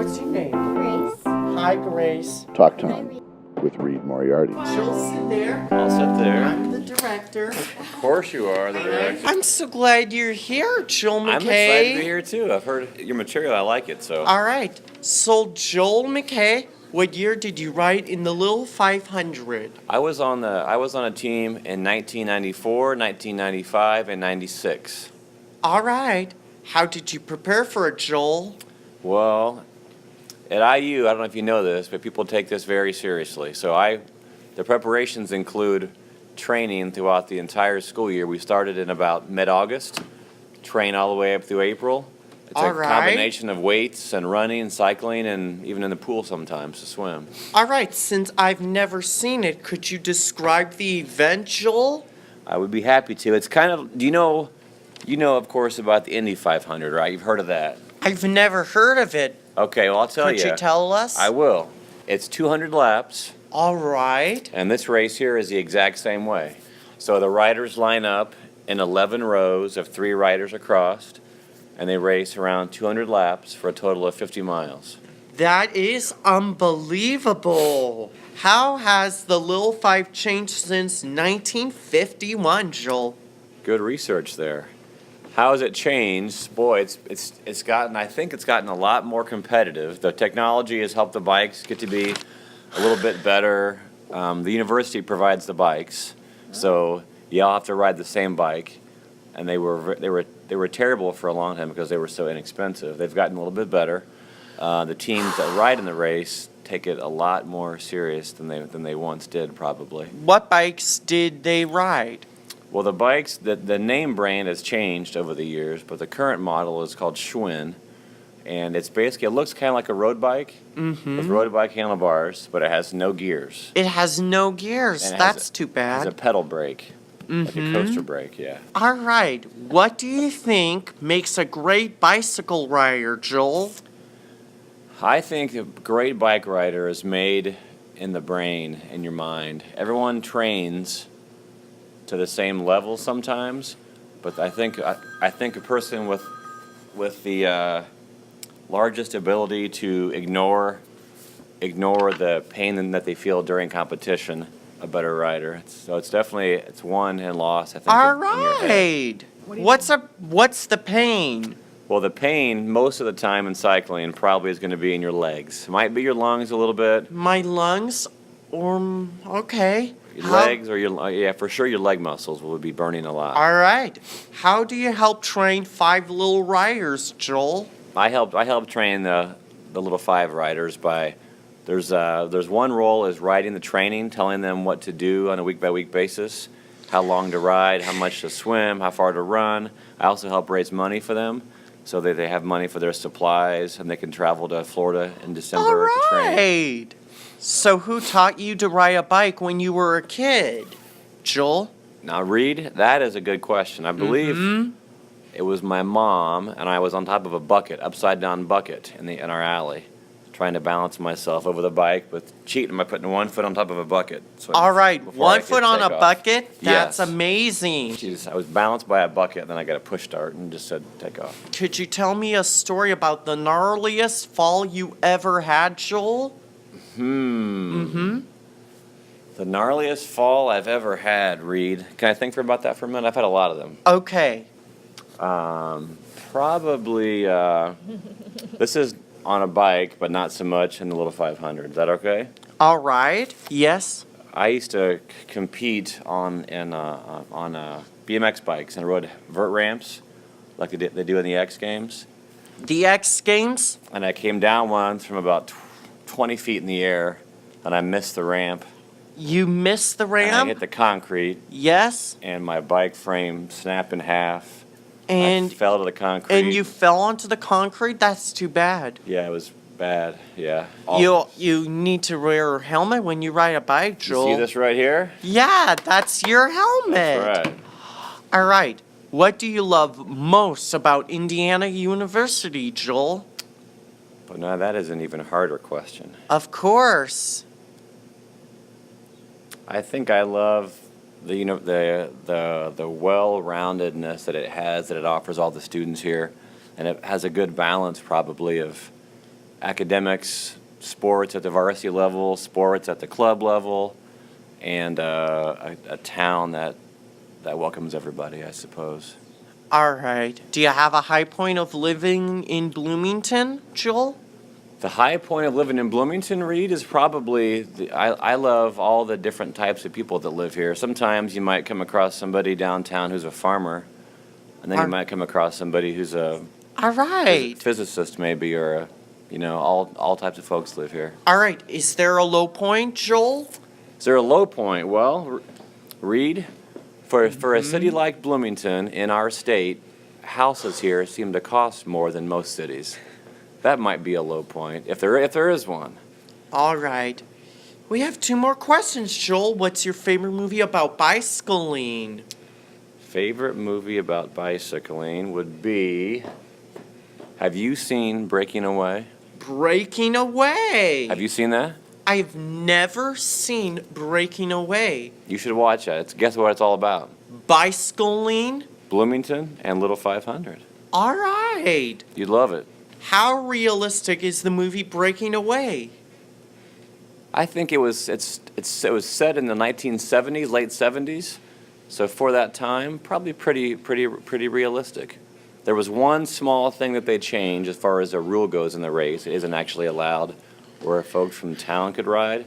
What's your name? Grace. Hi, Grace. Talk Time with Reid Moriarty. She'll sit there. I'll sit there. I'm the director. Of course you are, the director. I'm so glad you're here, Joel McKay. I'm excited to be here too. I've heard your material. I like it. So. All right. So, Joel McKay, what year did you ride in the Little 500? I was on a team in 1994, 1995, and 96. All right. How did you prepare for it, Joel? Well, at IU, I don't know if you know this, but people take this very seriously. So the preparations include training throughout the entire school year. We started in about mid-August, train all the way up through April. It's All a right. combination of weights and running, cycling, and even in the pool sometimes to swim. All right. Since I've never seen it, could you describe the event, Joel? I would be happy to. It's kind of, you know, of course, about the Indy 500, right? You've heard of that. I've never heard of it. Okay, well, I'll tell you. Could you tell us? I will. It's 200 laps, All right. and this race here is the exact same way. So the riders line up in 11 rows of 3 riders across, and they race around 200 laps for a total of 50 miles. That is unbelievable. How has the Lil 5 changed since 1951, Joel? Good research there. How has it changed? Boy, it's gotten, I think it's gotten a lot more competitive. The technology has helped the bikes get to be a little bit better. The university provides the bikes, so you all have to ride the same bike, and they were terrible for a long time because they were so inexpensive. They've gotten a little bit better. The teams that ride in the race take it a lot more serious than they once did, probably. What bikes did they ride? Well, the bikes, the name brand has changed over the years, but the current model is called Schwinn, and it looks kind of like a road bike with road bike handlebars, but it has no gears. It has no gears. And it That's has too It's a bad. pedal brake, like a coaster brake, yeah. All right. What do you think makes a great bicycle rider, Joel? I think a great bike rider is made in the brain, in your mind. Everyone trains to the same level sometimes, but I think a person with the largest ability to ignore the pain that they feel during competition, a better rider. So it's definitely won and lost, I think. All in your head. right. What's the pain? Well, the pain most of the time in cycling probably is going to be in your legs. It might be your lungs a little bit. My lungs? Okay. Your legs or for sure your leg muscles will be burning a lot. All right. How do you help train 5 little riders, Joel? I help train the little 5 riders by there's one role is riding the training, telling them what to do on a week by week basis, how long to ride, how much to swim, how far to run. I also help raise money for them so that they have money for their supplies and they can travel to Florida in December to train. Right. So who taught you to ride a bike when you were a kid, Joel? Now, Reid, that is a good question. I believe it was my mom, and I was on top of a bucket, upside down bucket in our alley, trying to balance myself over the bike, but cheating by putting one foot on top of a bucket. All right, before I one could foot on take a off. bucket? That's Yes. amazing. I was balanced by a bucket, and then I got a push start and just said, take off. Could you tell me a story about the gnarliest fall you ever had, Joel? The gnarliest fall I've ever had, Reid. Can I think about that for a minute? I've had a lot of them. Okay. Probably, this is on a bike, but not so much in the little 500. Is that okay? All right. Yes. I used to compete on BMX bikes and rode vert ramps like they do in the X Games. The X Games? And I came down once from about 20 feet in the air, and I missed the ramp. You missed the And I ramp? hit the concrete, Yes. and my bike frame snapped in half. I And fell to the concrete. and you fell onto the concrete? That's too bad. Yeah, it was bad. Yeah. You need to wear a helmet when you ride a bike, You Joel. see this right here? Yeah, that's your helmet. That's right. All right. What do you love most about Indiana University, Joel? But now that is an even harder question. Of course. I think I love the well-roundedness that it offers all the students here, and it has a good balance probably of academics, sports at the varsity level, sports at the club level, and a town that welcomes everybody, I suppose. All right. Do you have a high point of living in Bloomington, Joel? The high point of living in Bloomington, Reid, is probably, I love all the different types of people that live here. Sometimes you might come across somebody downtown who's a farmer, and then you might come across somebody who's a All right. physicist maybe, or all types of folks live here. All right. Is there a low point, Joel? Is there a low point? Well, Reid, for a city like Bloomington in our state, houses here seem to cost more than most cities. That might be a low point, if there is one. All right. We have 2 more questions, Joel. What's your favorite movie about bicycling? Favorite movie about bicycling would be, have you seen Breaking Away? Breaking Away. Have you seen that? I've never seen Breaking Away. You should watch it. Guess what it's all about? Bicycling? Bloomington and Little 500. All right. You'd love it. How realistic is the movie Breaking Away? I think it was set in the 1970s, late 70s. So for that time, probably pretty realistic. There was one small thing that they changed as far as the rule goes in the race. It isn't actually allowed where folks from town could ride.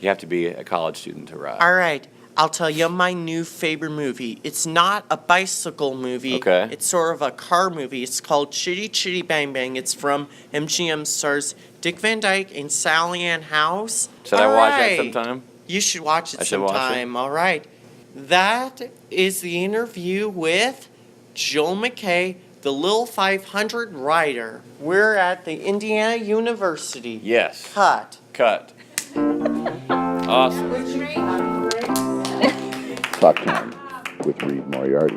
You have to be a college student to ride. All right. I'll tell you my new favorite movie. It's not a bicycle movie. Okay. It's sort of a car movie. It's called Chitty Chitty Bang Bang. It's from MGM, stars Dick Van Dyke and Sally Ann House. Should I watch that sometime? You should watch it I should watch it? sometime. All right. That is the interview with Joel McKay, the Lil 500 rider. We're at the Indiana University. Yes. Cut. Awesome. Talk Time with Reid Moriarty.